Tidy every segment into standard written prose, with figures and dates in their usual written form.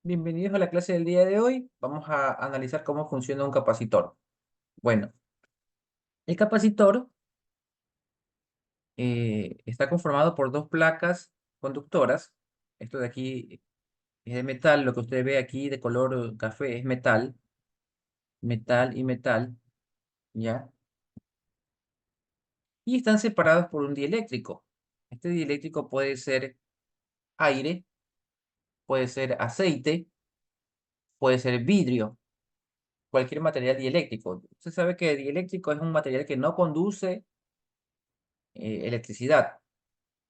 Bienvenidos a la clase del día de hoy. Vamos a analizar cómo funciona un capacitor. Bueno, el capacitor está conformado por dos placas conductoras. Esto de aquí es de metal. Lo que usted ve aquí de color café es metal, metal y metal, ¿ya? Y están separados por un dieléctrico. Este dieléctrico puede ser aire, puede ser aceite, puede ser vidrio, cualquier material dieléctrico. Usted sabe que el dieléctrico es un material que no conduce electricidad.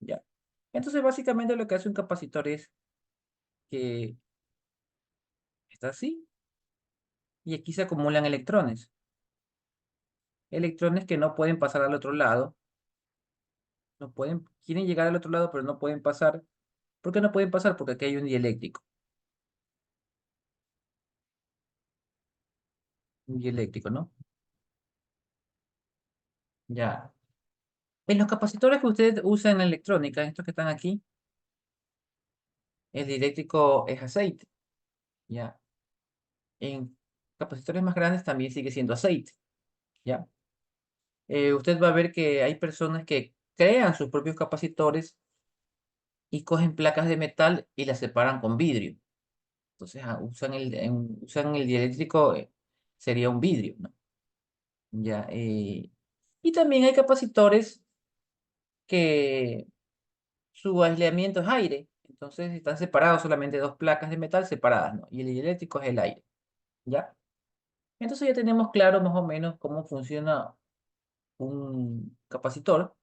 Ya. Entonces, básicamente lo que hace un capacitor es que está así y aquí se acumulan electrones. Electrones que no pueden pasar al otro lado. No pueden, quieren llegar al otro lado, pero no pueden pasar. ¿Por qué no pueden pasar? Porque aquí hay un dieléctrico. Un dieléctrico, ¿no? Ya. En los capacitores que usted usa en la electrónica, estos que están aquí, el dieléctrico es aceite. Ya. En capacitores más grandes también sigue siendo aceite. Ya. Usted va a ver que hay personas que crean sus propios capacitores y cogen placas de metal y las separan con vidrio. Entonces, usan el dieléctrico, sería un vidrio, ¿no? Ya, y también hay capacitores que su aislamiento es aire. Entonces, están separados solamente dos placas de metal separadas, ¿no? Y el dieléctrico es el aire, ¿ya? Entonces ya tenemos claro más o menos cómo funciona un capacitor.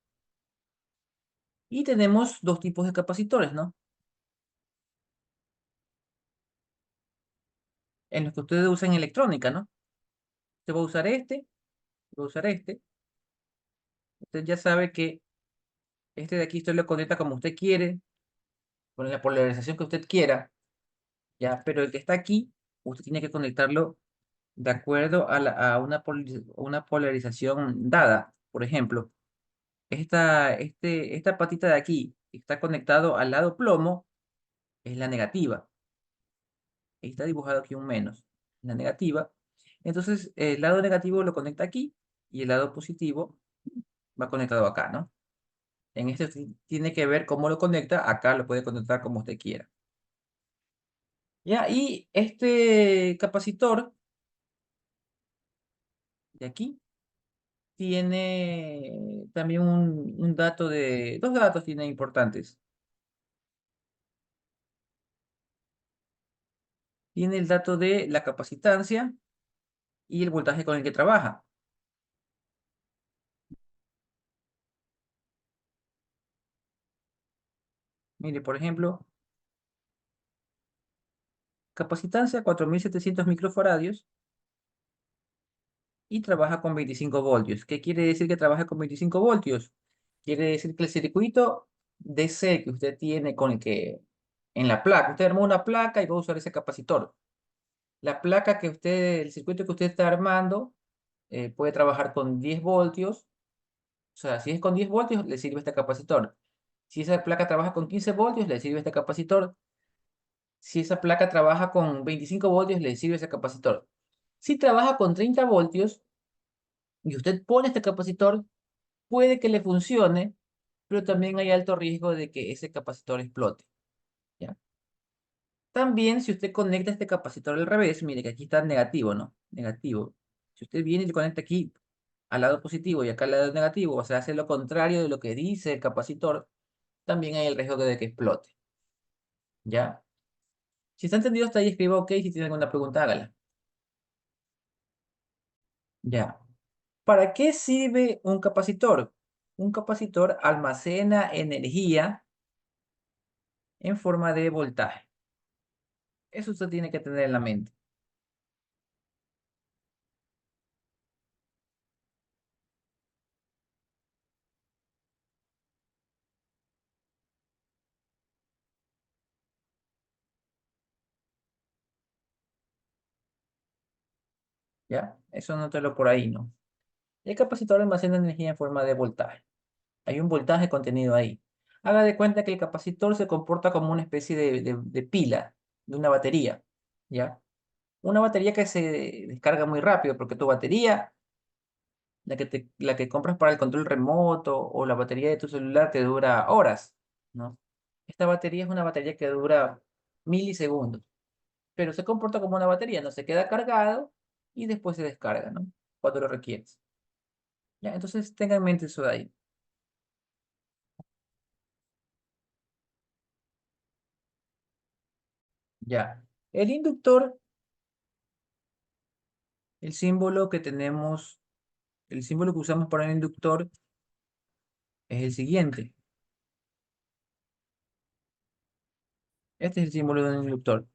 Y tenemos dos tipos de capacitores, ¿no? En los que ustedes usan electrónica, ¿no? Usted va a usar este, va a usar este. Usted ya sabe que este de aquí usted lo conecta como usted quiere, con la polarización que usted quiera, ¿ya? Pero el que está aquí, usted tiene que conectarlo de acuerdo a una polarización dada. Por ejemplo, esta patita de aquí que está conectado al lado plomo, es la negativa. Ahí está dibujado aquí un menos, la negativa. Entonces, el lado negativo lo conecta aquí y el lado positivo va conectado acá, ¿no? En este usted tiene que ver cómo lo conecta, acá lo puede conectar como usted quiera. Ya, y este capacitor de aquí tiene también un dato dos datos tiene importantes. Tiene el dato de la capacitancia y el voltaje con el que trabaja. Mire, por ejemplo, capacitancia 4700 microfaradios y trabaja con 25 voltios. ¿Qué quiere decir que trabaja con 25 voltios? Quiere decir que el circuito DC que usted tiene con el que en la placa, usted armó una placa y va a usar ese capacitor. La placa que usted, el circuito que usted está armando, puede trabajar con 10 voltios. O sea, si es con 10 voltios, le sirve este capacitor. Si esa placa trabaja con 15 voltios, le sirve este capacitor. Si esa placa trabaja con 25 voltios, le sirve ese capacitor. Si trabaja con 30 voltios y usted pone este capacitor, puede que le funcione, pero también hay alto riesgo de que ese capacitor explote, ¿ya? También si usted conecta este capacitor al revés, mire que aquí está negativo, ¿no? Negativo. Si usted viene y le conecta aquí al lado positivo y acá al lado negativo, o sea, hace lo contrario de lo que dice el capacitor, también hay el riesgo de que explote, ¿ya? Si está entendido hasta ahí, escriba OK. Si tiene alguna pregunta, hágala. Ya. ¿Para qué sirve un capacitor? Un capacitor almacena energía en forma de voltaje. Eso usted tiene que tener en la mente. ¿Ya? Eso anótelo por ahí, ¿no? El capacitor almacena energía en forma de voltaje. Hay un voltaje contenido ahí. Haga de cuenta que el capacitor se comporta como una especie de pila. de una batería, ¿ya? Una batería que se descarga muy rápido, porque tu batería, la que compras para el control remoto o la batería de tu celular te dura horas, ¿no? Esta batería es una batería que dura milisegundos, pero se comporta como una batería, no se queda cargado y después se descarga, ¿no? Cuando lo requieres. ¿Ya? Entonces tenga en mente eso de ahí. Ya. El inductor, el símbolo que tenemos, el símbolo que usamos para el inductor es el siguiente. Este es el símbolo de un inductor,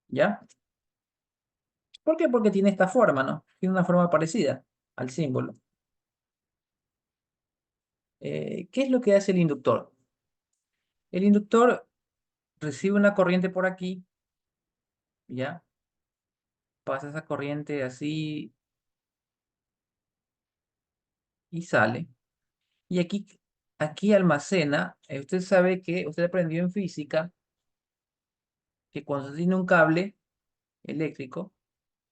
¿ya? ¿Por qué? Porque tiene esta forma, ¿no? Tiene una forma parecida al símbolo. ¿Qué es lo que hace el inductor? El inductor recibe una corriente por aquí, ¿ya? Pasa esa corriente así y sale. Y aquí almacena. Usted sabe que, usted aprendió en física, que cuando se tiene un cable eléctrico,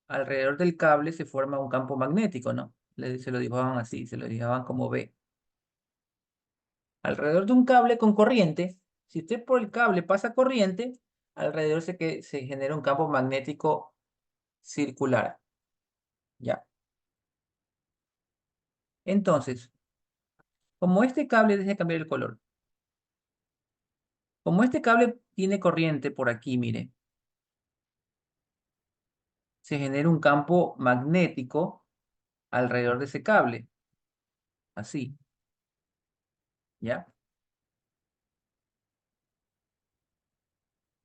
alrededor del cable se forma un campo magnético, ¿no? Se lo dibujaban así, se lo dibujaban como B. Alrededor de un cable con corriente, si usted por el cable pasa corriente, alrededor se genera un campo magnético circular. Ya. Entonces, como este cable, deje cambiar el color. Como este cable tiene corriente por aquí, mire, se genera un campo magnético alrededor de ese cable. Así, ¿ya?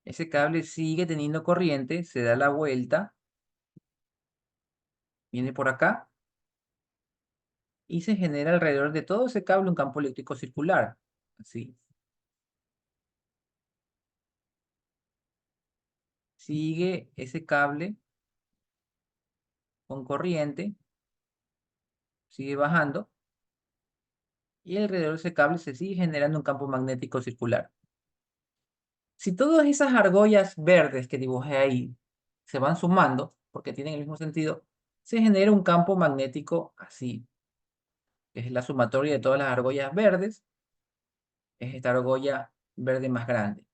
Ese cable sigue teniendo corriente, se da la vuelta, viene por acá y se genera alrededor de todo ese cable un campo eléctrico circular. Así. Sigue ese cable con corriente, sigue bajando y alrededor de ese cable se sigue generando un campo magnético circular. Si todas esas argollas verdes que dibujé ahí se van sumando, porque tienen el mismo sentido, se genera un campo magnético así, que es la sumatoria de todas las argollas verdes, es esta argolla verde más grande.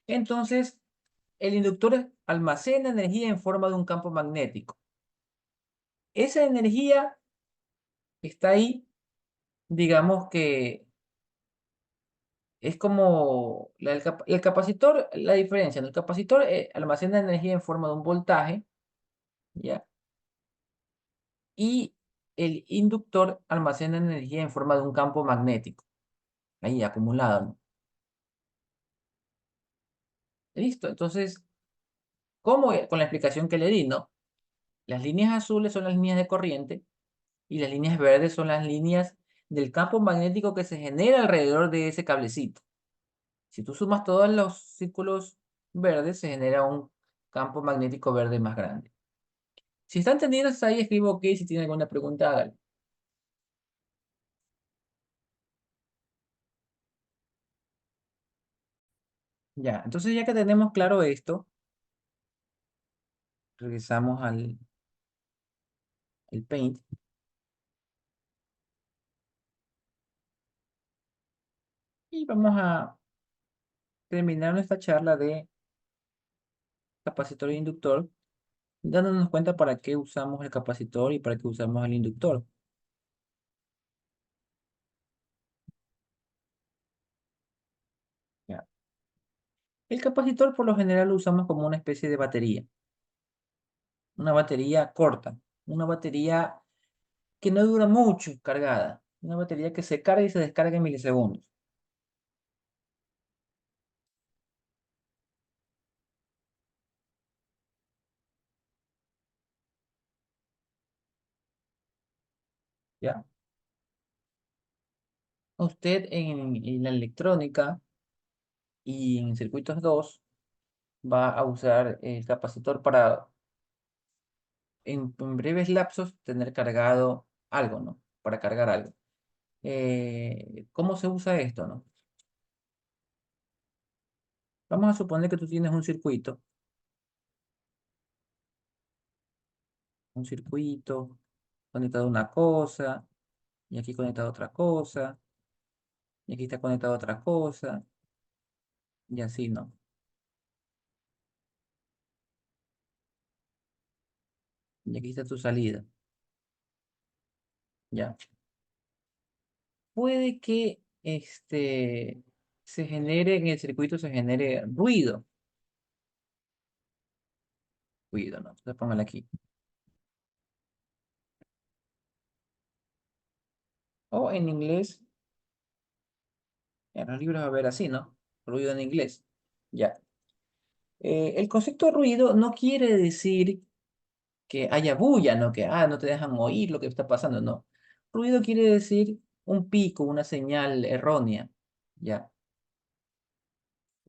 Entonces, el inductor almacena energía en forma de un campo magnético. Esa energía está ahí, digamos que es como el capacitor, la diferencia, ¿no? El capacitor almacena energía en forma de un voltaje, ¿ya? Y el inductor almacena energía en forma de un campo magnético, ahí acumulado, ¿no? Listo, entonces, ¿cómo? Con la explicación que le di, ¿no? Las líneas azules son las líneas de corriente y las líneas verdes son las líneas del campo magnético que se genera alrededor de ese cablecito. Si tú sumas todos los círculos verdes, se genera un campo magnético verde más grande. Si está entendiendo hasta ahí, escribo OK. Si tiene alguna pregunta, hágale. Ya, entonces ya que tenemos claro esto, regresamos al Paint y vamos a terminar nuestra charla de capacitor e inductor, dándonos cuenta para qué usamos el capacitor y para qué usamos el inductor. Ya. El capacitor por lo general lo usamos como una especie de batería, una batería corta, una batería que no dura mucho cargada, una batería que se carga y se descarga en milisegundos. ¿Ya? Usted en la electrónica y en circuitos 2 va a usar el capacitor para en breves lapsos tener cargado algo, ¿no? Para cargar algo. ¿Cómo se usa esto, no? Vamos a suponer que tú tienes un circuito conectado a una cosa, y aquí conectado a otra cosa, y aquí está conectado a otra cosa, y así, ¿no? Y aquí está tu salida, ya. Puede que se genere, en el circuito se genere ruido, ¿no? Entonces póngale aquí. O en inglés, en los libros va a ver así, ¿no? Ruido en inglés, ya. El concepto de ruido no quiere decir que haya bulla, ¿no? Que, no te dejan oír lo que está pasando, no. Ruido quiere decir un pico, una señal errónea, ya.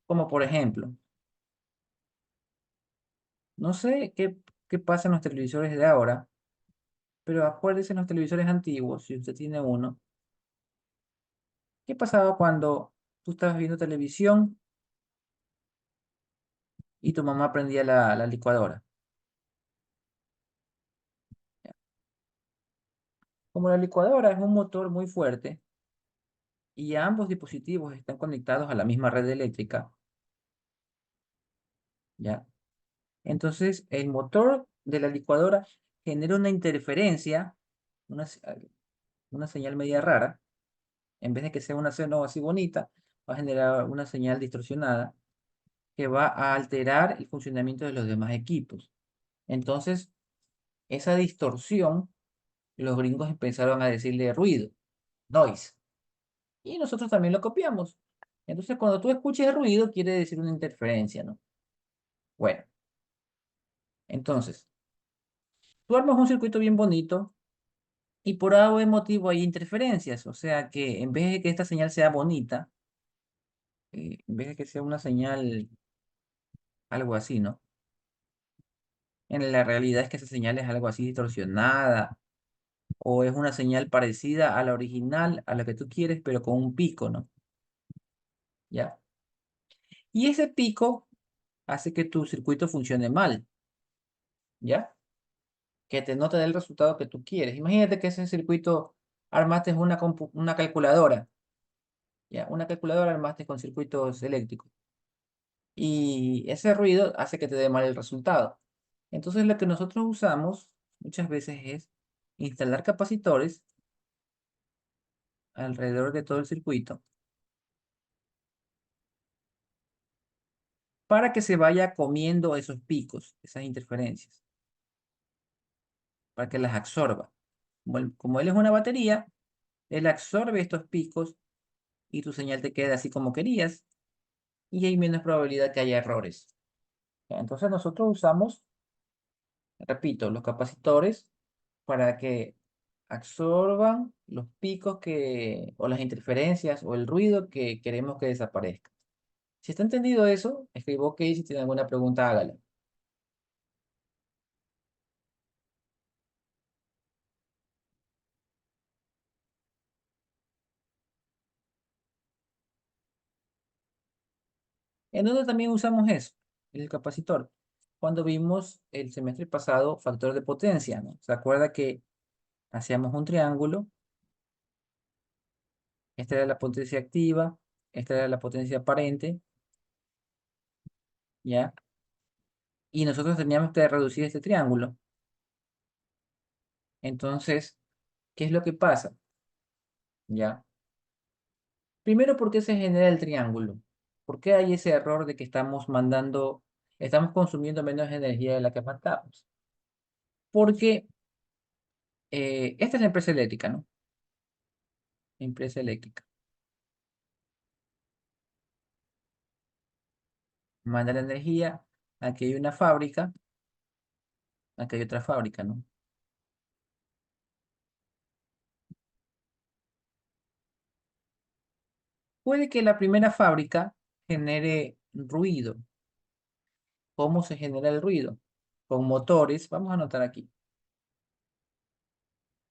Como por ejemplo, no sé qué pasa en los televisores de ahora, pero acuérdese en los televisores antiguos, si usted tiene uno, ¿qué pasaba cuando tú estabas viendo televisión y tu mamá prendía la licuadora? Ya. Como la licuadora es un motor muy fuerte y ambos dispositivos están conectados a la misma red eléctrica, ¿ya? Entonces, el motor de la licuadora genera una interferencia, una, se- una señal media rara. En vez de que sea una señal así bonita, va a generar una señal distorsionada que va a alterar el funcionamiento de los demás equipos. Entonces, esa distorsión, los gringos empezaron a decirle ruido, noise. Y nosotros también lo copiamos. Entonces, cuando tú escuches ruido, quiere decir una interferencia, ¿no? Bueno, entonces, tú armas un circuito bien bonito y por algún motivo hay interferencias. O sea que en vez de que esta señal sea bonita, en vez de que sea una señal algo así, ¿no? En la realidad es que esa señal es algo así distorsionada o es una señal parecida a la original, a la que tú quieres, pero con un pico, ¿no? ¿Ya? Y ese pico hace que tu circuito funcione mal, ¿ya? Que no te dé el resultado que tú quieres. Imagínate que ese circuito armaste una calculadora, ¿ya? Una calculadora armaste con circuitos eléctricos. Y ese ruido hace que te dé mal el resultado. Entonces lo que nosotros usamos muchas veces es instalar capacitores alrededor de todo el circuito para que se vaya comiendo esos picos, esas interferencias, para que las absorba. Como él es una batería, él absorbe estos picos y tu señal te queda así como querías y hay menos probabilidad que haya errores. Entonces nosotros usamos, repito, los capacitores para que absorban los picos o las interferencias o el ruido que queremos que desaparezca. Si está entendido eso, escribo OK, si tiene alguna pregunta, hágala. ¿En dónde también usamos eso? El capacitor. Cuando vimos el semestre pasado factor de potencia, ¿no? ¿Se acuerda que hacíamos un triángulo? Esta era la potencia activa, esta era la potencia aparente, ¿ya? Y nosotros teníamos que reducir este triángulo. Entonces, ¿qué es lo que pasa? ¿Ya? Primero, ¿por qué se genera el triángulo? ¿Por qué hay ese error de que estamos consumiendo menos energía de la que mandamos? Porque esta es la empresa eléctrica, ¿no? Empresa eléctrica. Manda la energía, aquí hay una fábrica, aquí hay otra fábrica, ¿no? Puede que la primera fábrica genere ruido. ¿Cómo se genera el ruido? Con motores, vamos a anotar aquí.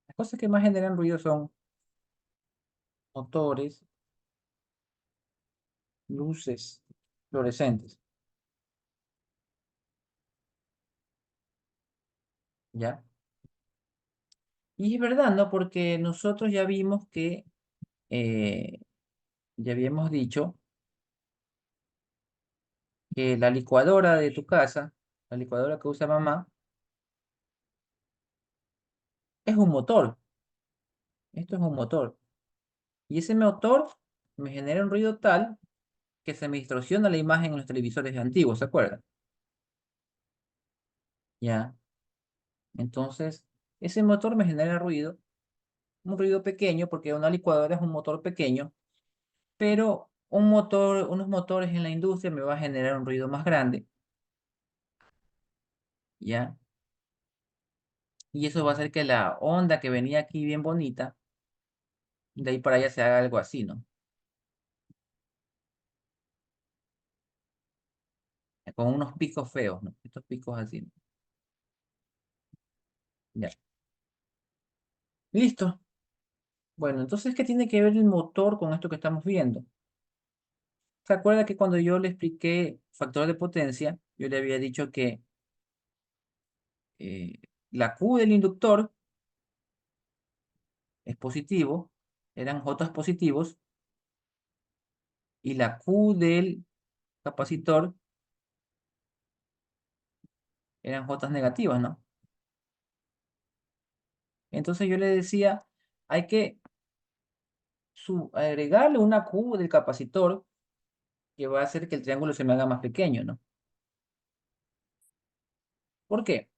Las cosas que más generan ruido son motores, luces. fluorescentes, ¿ya? Y es verdad, ¿no? Porque nosotros ya vimos que, eh, ya habíamos dicho que la licuadora de tu casa, la licuadora que usa mamá, es un motor. Esto es un motor. Y ese motor me genera un ruido tal que se me distorsiona la imagen en los televisores antiguos, ¿se acuerdan? Ya. Entonces, ese motor me genera ruido, un ruido pequeño, porque una licuadora es un motor pequeño, pero un motor, unos motores en la industria me va a generar un ruido más grande, ¿ya? Y eso va a hacer que la onda que venía aquí bien bonita, de ahí para allá se haga algo así, ¿no? Con unos picos feos, ¿no? Estos picos así, ¿no? Ya. Listo. Bueno, entonces, ¿qué tiene que ver el motor con esto que estamos viendo? ¿Se acuerda que cuando yo le expliqué factor de potencia, yo le había dicho que eh, la Q del inductor es positivo, eran J positivos, y la Q del capacitor eran J negativas, ¿no? Entonces yo le decía, hay que agregarle una Q del capacitor que va a hacer que el triángulo se me haga más pequeño, ¿no? ¿Por qué?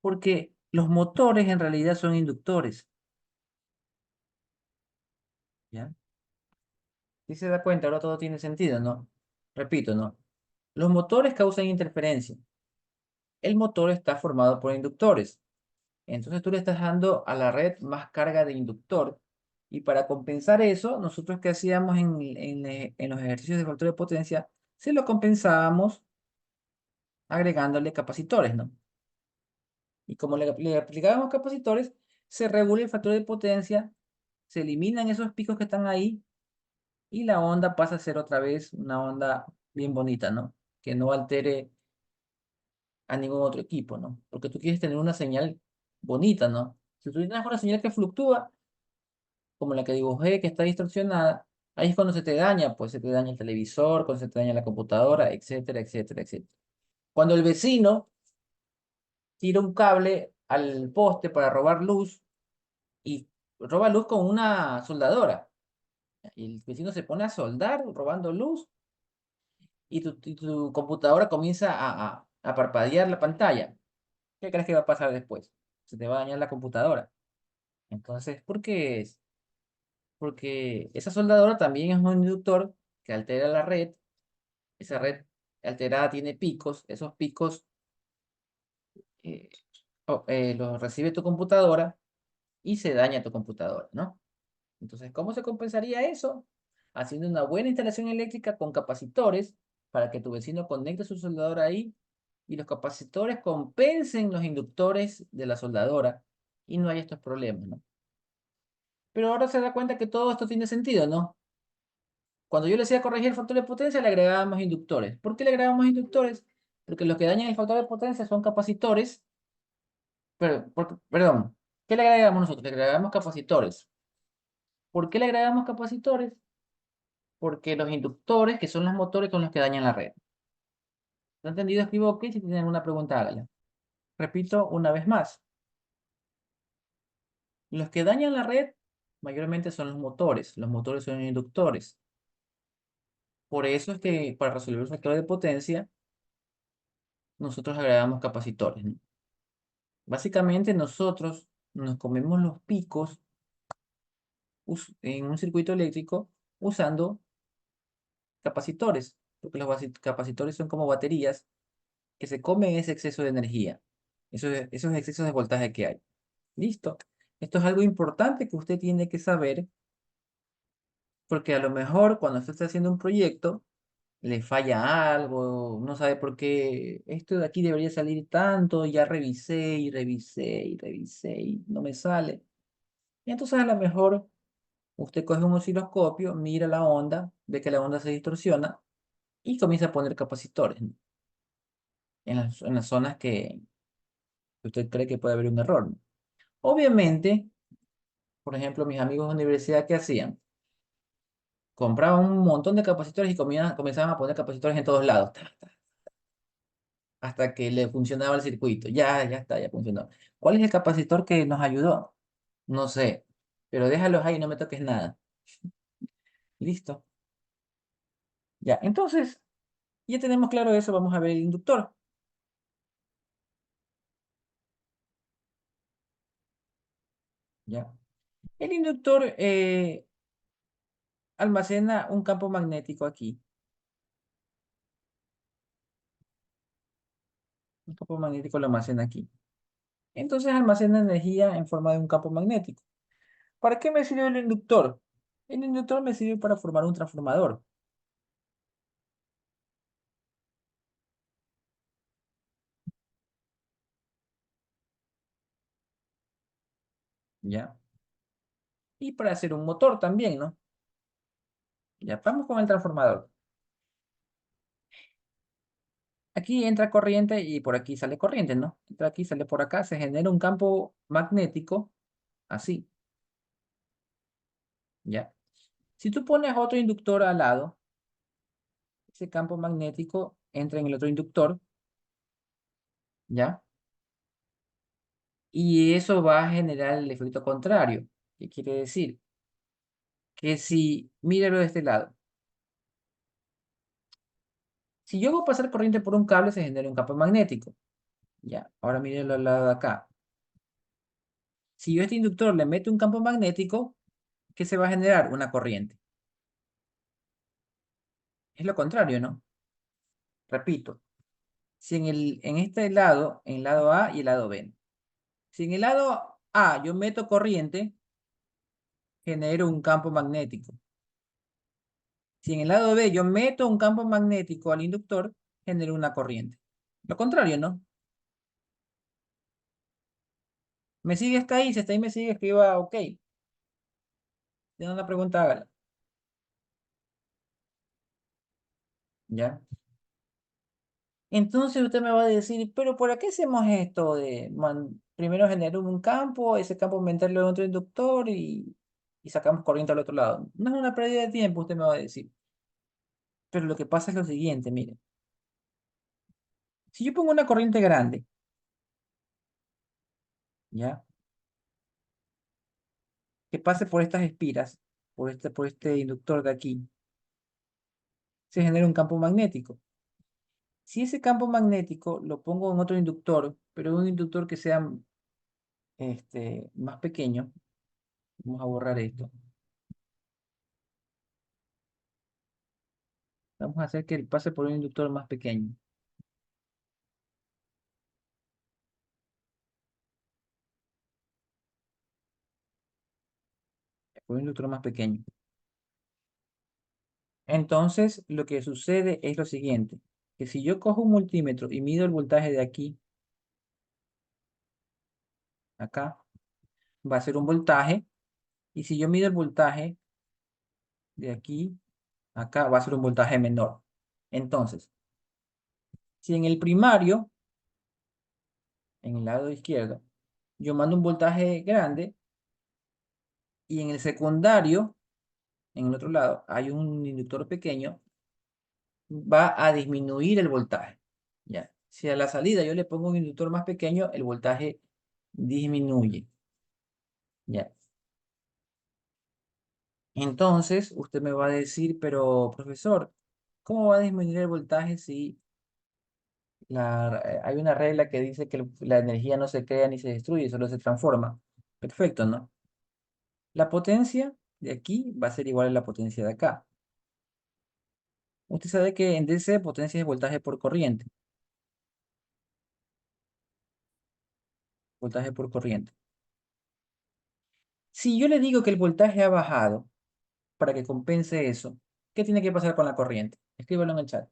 Porque los motores en realidad son inductores, ¿ya? Si se da cuenta, ahora todo tiene sentido, ¿no? Repito, ¿no? Los motores causan interferencia. El motor está formado por inductores. Entonces tú le estás dando a la red más carga de inductor. Y para compensar eso, nosotros que hacíamos en los ejercicios de factor de potencia, se lo compensábamos agregándole capacitores, ¿no? Y como le aplicábamos capacitores, se regula el factor de potencia, se eliminan esos picos que están ahí y la onda pasa a ser otra vez una onda bien bonita, ¿no? Que no altere a ningún otro equipo, ¿no? Porque tú quieres tener una señal bonita, ¿no? Si tú tienes una señal que fluctúa, como la que dibujé, que está distorsionada, ahí es cuando se te daña, pues se te daña el televisor, cuando se te daña la computadora, etcétera, etcétera, etcétera. Cuando el vecino tira un cable al poste para robar luz y roba luz con una soldadora, y el vecino se pone a soldar robando luz y tu computadora comienza a parpadear la pantalla. ¿Qué crees que va a pasar después? Se te va a dañar la computadora. Entonces, ¿por qué es? Porque esa soldadora también es un inductor que altera la red. Esa red alterada tiene picos. Esos picos eh, los recibe tu computadora y se daña tu computadora, ¿no? Entonces, ¿cómo se compensaría eso? Haciendo una buena instalación eléctrica con capacitores para que tu vecino conecte su soldadora ahí y los capacitores compensen los inductores de la soldadora y no hay estos problemas, ¿no? Pero ahora se da cuenta que todo esto tiene sentido, ¿no? Cuando yo le decía corregir el factor de potencia, le agregábamos inductores. ¿Por qué le agregábamos inductores? Porque los que dañan el factor de potencia son capacitores. Perdón, ¿qué le agregamos nosotros? Le agregamos capacitores. ¿Por qué le agregamos capacitores? Porque los inductores, que son los motores, son los que dañan la red. ¿No entendido? Escribo OK. Si tienen alguna pregunta, hágala. Repito una vez más. Los que dañan la red mayormente son los motores. Los motores son inductores. Por eso es que para resolver el factor de potencia, nosotros agregamos capacitores, ¿no? Básicamente nosotros nos comemos los picos en un circuito eléctrico usando capacitores, porque los capacitores son como baterías que se comen ese exceso de energía, esos excesos de voltaje que hay. Listo. Esto es algo importante que usted tiene que saber, porque a lo mejor cuando usted está haciendo un proyecto, le falla algo, no sabe por qué esto de aquí debería salir tanto, ya revisé y revisé y revisé y no me sale. Y entonces a lo mejor usted coge un osciloscopio, mira la onda, ve que la onda se distorsiona y comienza a poner capacitores, ¿no? En las zonas que usted cree que puede haber un error, ¿no? Obviamente, por ejemplo, mis amigos de universidad, ¿qué hacían? Compraban un montón de capacitores y comenzaban a poner capacitores en todos lados, hasta que le funcionaba el circuito. Ya está, ya funcionó. ¿Cuál es el capacitor que nos ayudó? No sé, pero déjalos ahí, no me toques nada. Listo. Ya, entonces, ya tenemos claro eso, vamos a ver el inductor. Ya. El inductor almacena un campo magnético aquí. Un campo magnético lo almacena aquí. Entonces almacena energía en forma de un campo magnético. ¿Para qué me sirve el inductor? El inductor me sirve para formar un transformador. ¿Ya? Y para hacer un motor también, ¿no? Ya, vamos con el transformador. Aquí entra corriente y por aquí sale corriente, ¿no? Entra aquí, sale por acá, se genera un campo magnético así, ¿ya? Si tú pones otro inductor al lado, ese campo magnético entra en el otro inductor, ¿ya? Y eso va a generar el efecto contrario. ¿Qué quiere decir? Que si, míralo de este lado, si yo hago pasar corriente por un cable, se genera un campo magnético, ¿ya? Ahora míralo al lado de acá. Si yo a este inductor le meto un campo magnético, ¿qué se va a generar? Una corriente. Es lo contrario, ¿no? Repito, si en este lado, en el lado A y el lado B, si en el lado A yo meto corriente, genero un campo magnético. Si en el lado B yo meto un campo magnético al inductor, genero una corriente. Lo contrario, ¿no? ¿Me sigue hasta ahí? Si hasta ahí me sigue, escriba OK. Tiene una pregunta, hágala. ¿Ya? Entonces usted me va a decir, pero ¿por qué hacemos esto de primero generar un campo, ese campo meterlo en otro inductor y sacamos corriente al otro lado? No es una pérdida de tiempo, usted me va a decir. Pero lo que pasa es lo siguiente, mire. Si yo pongo una corriente grande, ¿ya? Que pase por estas espiras, por este inductor de aquí, se genera un campo magnético. Si ese campo magnético lo pongo en otro inductor, pero un inductor que sea más pequeño, vamos a borrar esto. Vamos a hacer que pase por un inductor más pequeño. Por un inductor más pequeño. Entonces, lo que sucede es lo siguiente, que si yo cojo un multímetro y mido el voltaje de aquí, acá, va a ser un voltaje, y si yo mido el voltaje de aquí, acá, va a ser un voltaje menor. Entonces, si en el primario, en el lado izquierdo, yo mando un voltaje grande, y en el secundario, en el otro lado, hay un inductor pequeño, va a disminuir el voltaje. ¿Ya? Si a la salida yo le pongo un inductor más pequeño, el voltaje disminuye. ¿Ya? Entonces, usted me va a decir, pero profesor, ¿cómo va a disminuir el voltaje si hay una regla que dice que la energía no se crea ni se destruye, solo se transforma? Perfecto, ¿no? La potencia de aquí va a ser igual a la potencia de acá. Usted sabe que en DC potencia es voltaje por corriente. Voltaje por corriente. Si yo le digo que el voltaje ha bajado para que compense eso, ¿qué tiene que pasar con la corriente? Escríbalo en el chat.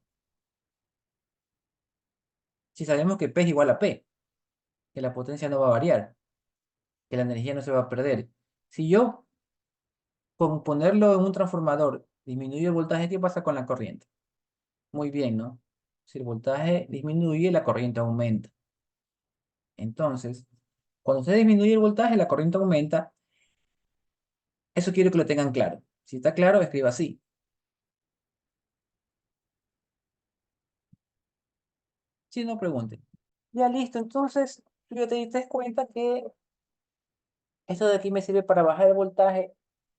Si sabemos que P es igual a P, que la potencia no va a variar, que la energía no se va a perder. Si yo, con ponerlo en un transformador, disminuyo el voltaje, ¿qué pasa con la corriente? Muy bien, ¿no? Si el voltaje disminuye, la corriente aumenta. Entonces, cuando usted disminuye el voltaje, la corriente aumenta. Eso quiero que lo tengan claro. Si está claro, escriba así. Si no, pregunte. Ya listo, entonces, tú ya te diste cuenta que esto de aquí me sirve para bajar el voltaje.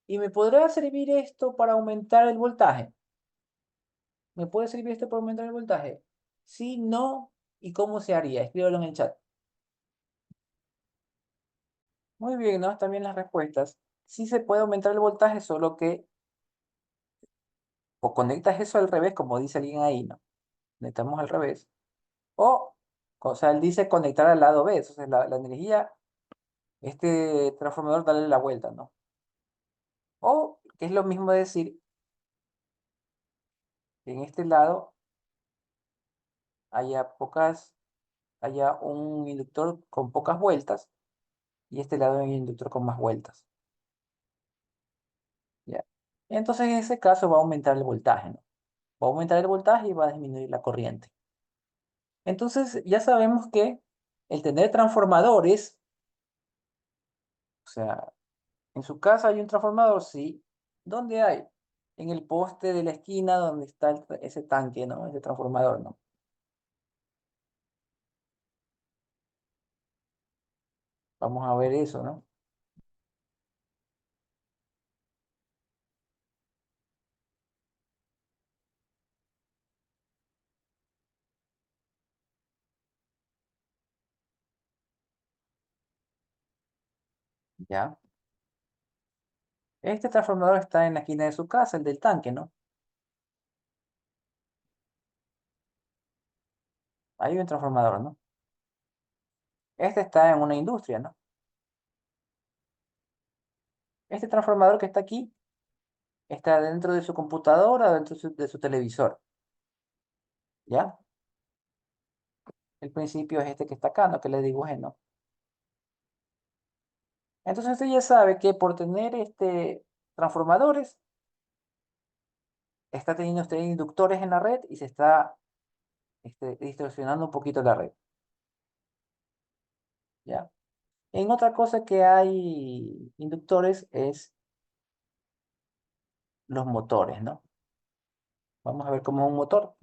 ¿Y me podrá servir esto para aumentar el voltaje? ¿Me puede servir esto para aumentar el voltaje? Sí, no, ¿y cómo se haría? Escríbelo en el chat. Muy bien, ¿no? Están bien las respuestas. Sí se puede aumentar el voltaje, solo que o conectas eso al revés, como dice alguien ahí, ¿no? Conectamos al revés. O sea, él dice conectar al lado B. Entonces, la energía, este transformador, darle la vuelta, ¿no? O, que es lo mismo decir, que en este lado haya haya un inductor con pocas vueltas y este lado un inductor con más vueltas. ¿Ya? Entonces, en ese caso va a aumentar el voltaje, ¿no? Va a aumentar el voltaje y va a disminuir la corriente. Entonces, ya sabemos que el tener transformadores, o sea, en su casa hay un transformador, sí. ¿Dónde hay? En el poste de la esquina donde está ese tanque, ¿no? Ese transformador, ¿no? Vamos a ver eso, ¿no? Ya. Este transformador está en la esquina de su casa, el del tanque, ¿no? Hay un transformador, ¿no? Este está en una industria, ¿no? Este transformador que está aquí está dentro de su computadora, dentro de su televisor, ¿ya? El principio es este que está acá, ¿no? Que le dibujé, ¿no? Entonces usted ya sabe que por tener transformadores, está teniendo usted inductores en la red y se está distorsionando un poquito la red, ¿ya? En otra cosa que hay inductores es los motores, ¿no? Vamos a ver cómo es un motor.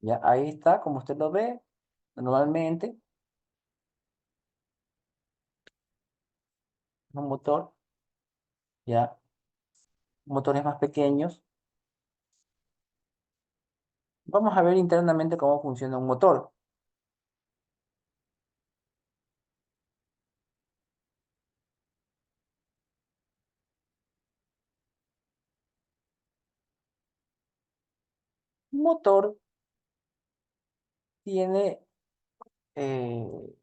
Ya ahí está, como usted lo ve, normalmente, un motor, ya, motores más pequeños. Vamos a ver internamente cómo funciona un motor. Un motor tiene eh,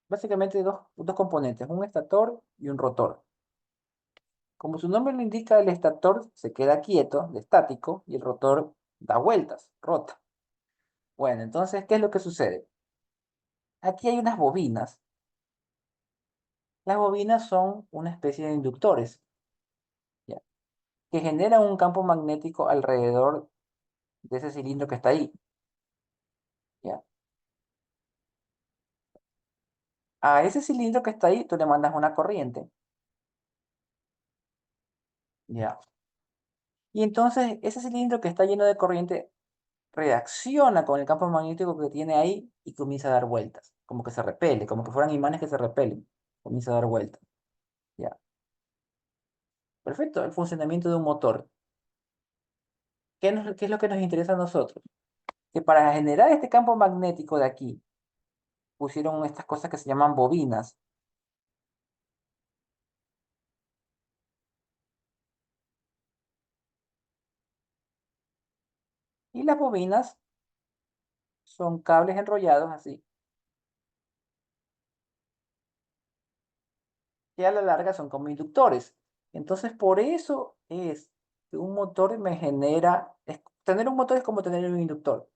básicamente dos componentes, un estator y un rotor. Como su nombre lo indica, el estator se queda quieto, de estático, y el rotor da vueltas, rota. Bueno, entonces, ¿qué es lo que sucede? Aquí hay unas bobinas. Las bobinas son una especie de inductores, ¿ya? Que generan un campo magnético alrededor de ese cilindro que está ahí, ¿ya? A ese cilindro que está ahí, tú le mandas una corriente, ¿ya? Y entonces ese cilindro que está lleno de corriente reacciona con el campo magnético que tiene ahí y comienza a dar vueltas, como que se repele, como que fueran imanes que se repelen, comienza a dar vueltas, ¿ya? Perfecto, el funcionamiento de un motor. ¿Qué es lo que nos interesa a nosotros? Que para generar este campo magnético de aquí, pusieron estas cosas que se llaman bobinas. Y las bobinas son cables enrollados así, que a la larga son como inductores. Entonces, por eso es que un motor me genera, tener un motor es como tener un inductor,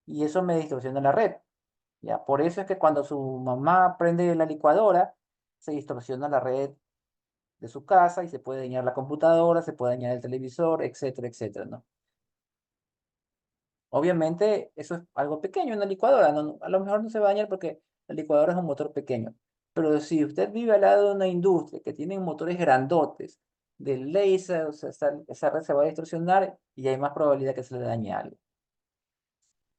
y eso me distorsiona la red. ¿Ya? Por eso es que cuando su mamá prende la licuadora, se distorsiona la red de su casa y se puede dañar la computadora, se puede dañar el televisor, etcétera, etcétera, ¿no? Obviamente, eso es algo pequeño, una licuadora, a lo mejor no se va a dañar porque la licuadora es un motor pequeño. Pero si usted vive al lado de una industria que tiene motores grandotes de laser, o sea, esa red se va a distorsionar y hay más probabilidad que se le dañe algo.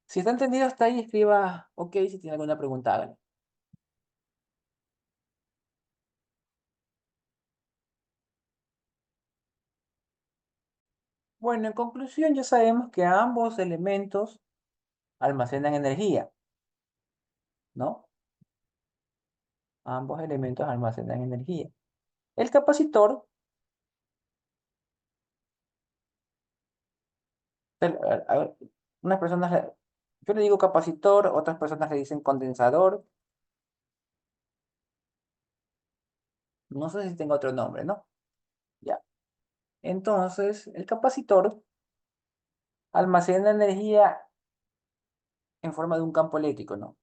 Si está entendido hasta ahí, escriba OK si tiene alguna pregunta, hágale. Bueno, en conclusión, ya sabemos que ambos elementos almacenan energía, ¿no? Ambos elementos almacenan energía. El capacitor, a ver, unas personas, yo le digo capacitor, otras personas le dicen condensador, no sé si tengo otro nombre, ¿no? Ya. Entonces, el capacitor almacena energía en forma de un campo eléctrico, ¿no?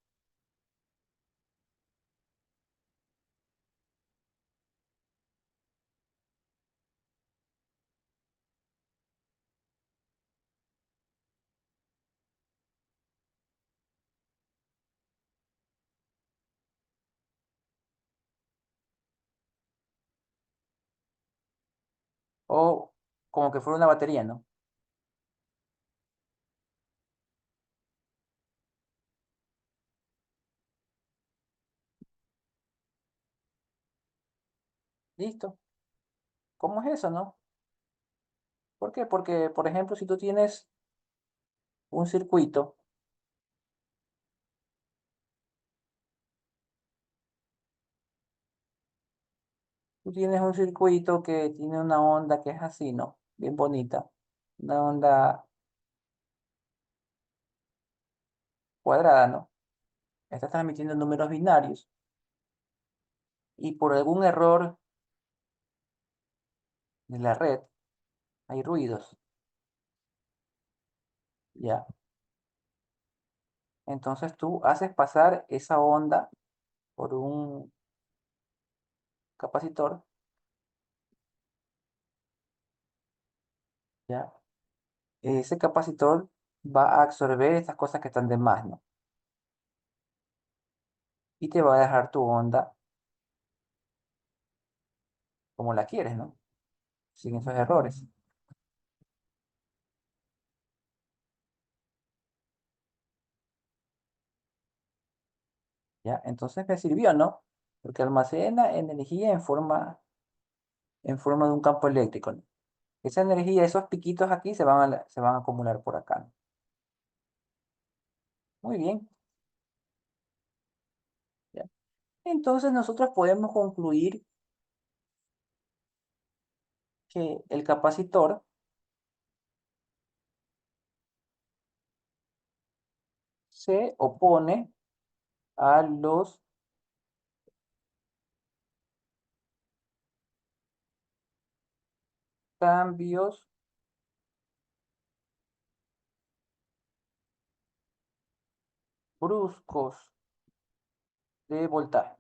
O como que fuera una batería, ¿no? Listo. ¿Cómo es eso, no? ¿Por qué? Porque, por ejemplo, si tú tienes un circuito, que tiene una onda que es así, ¿no? Bien bonita. Una onda cuadrada, ¿no? Está transmitiendo números binarios y por algún error de la red hay ruidos, ¿ya? Entonces tú haces pasar esa onda por un capacitor, ¿ya? Ese capacitor va a absorber estas cosas que están de más, ¿no? Y te va a dejar tu onda como la quieres, ¿no? Sin esos errores, ¿ya? Entonces me sirvió, ¿no? Porque almacena energía en forma de un campo eléctrico, ¿no? Esa energía, esos piquitos aquí se van a acumular por acá, ¿no? Muy bien, ¿ya? Entonces nosotros podemos concluir que el capacitor se opone a los cambios bruscos de voltaje,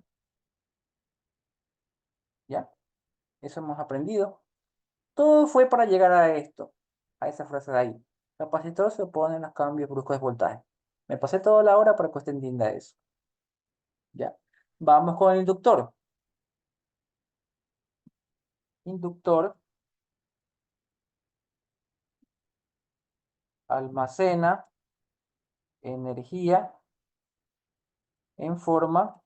¿ya? Eso hemos aprendido. Todo fue para llegar a esto, a esa frase de ahí. Capacitor se opone a los cambios bruscos de voltaje. Me pasé toda la hora para que usted entienda eso, ¿ya? Vamos con el inductor. Inductor almacena energía en forma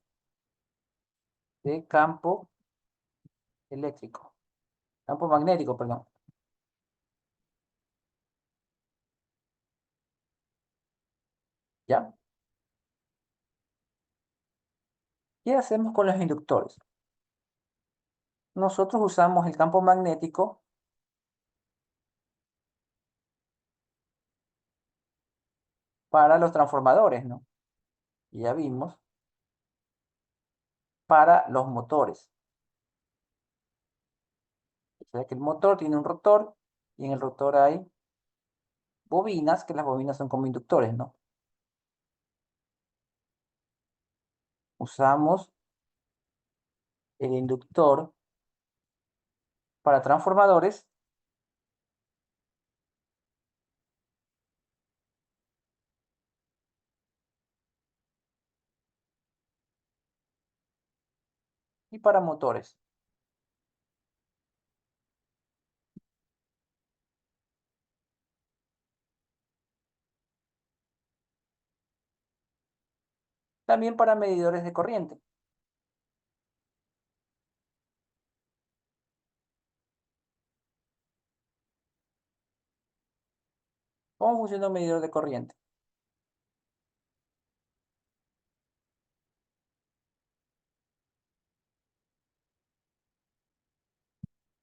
de campo eléctrico, campo magnético, perdón, ¿ya? ¿Qué hacemos con los inductores? Nosotros usamos el campo magnético para los transformadores, ¿no? Y ya vimos, para los motores. O sea que el motor tiene un rotor y en el rotor hay bobinas, que las bobinas son como inductores, ¿no? Usamos el inductor para transformadores y para motores. También para medidores de corriente. ¿Cómo funciona un medidor de corriente?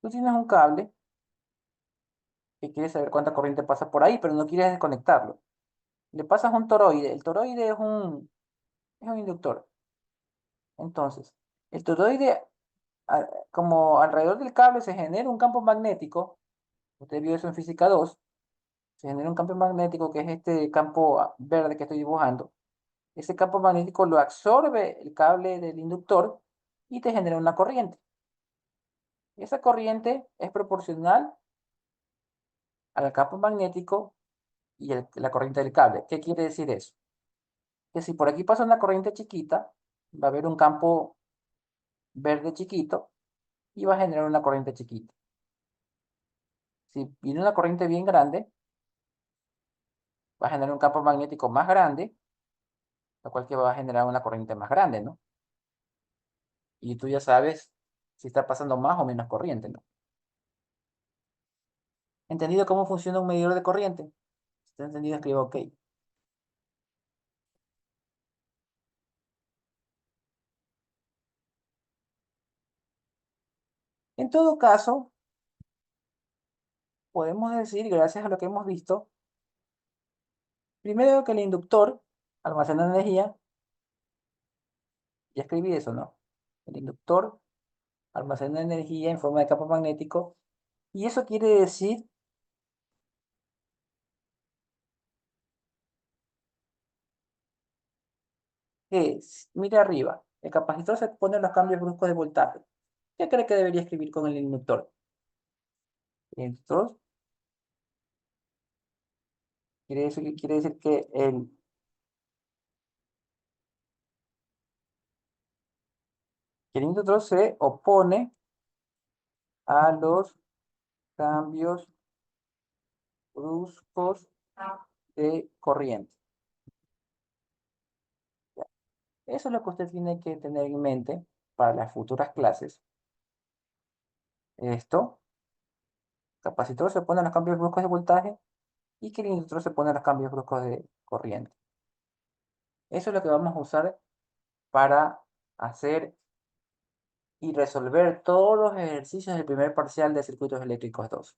Tú tienes un cable que quieres saber cuánta corriente pasa por ahí, pero no quieres desconectarlo. Le pasas un toroide. El toroide es un inductor. Entonces, el toroide, como alrededor del cable se genera un campo magnético, usted vio eso en física 2, se genera un campo magnético que es este campo verde que estoy dibujando. Ese campo magnético lo absorbe el cable del inductor y te genera una corriente. Esa corriente es proporcional al campo magnético y la corriente del cable. ¿Qué quiere decir eso? Que si por aquí pasa una corriente chiquita, va a haber un campo verde chiquito y va a generar una corriente chiquita. Si viene una corriente bien grande, va a generar un campo magnético más grande, lo cual que va a generar una corriente más grande, ¿no? Y tú ya sabes si está pasando más o menos corriente, ¿no? ¿Entendido cómo funciona un medidor de corriente? Si está entendido, escriba OK. En todo caso, podemos decir, gracias a lo que hemos visto, primero que el inductor almacena energía, ya escribí eso, ¿no? El inductor almacena energía en forma de campo magnético, y eso quiere decir que, mire arriba, el capacitor se pone en los cambios bruscos de voltaje. ¿Qué cree que debería escribir con el inductor? El inductor quiere decir que el inductor se opone a los cambios bruscos de corriente. Ya. Eso es lo que usted tiene que tener en mente para las futuras clases. Esto, capacitor se opone a los cambios bruscos de voltaje y que el inductor se opone a los cambios bruscos de corriente. Eso es lo que vamos a usar para hacer y resolver todos los ejercicios del primer parcial de circuitos eléctricos 2.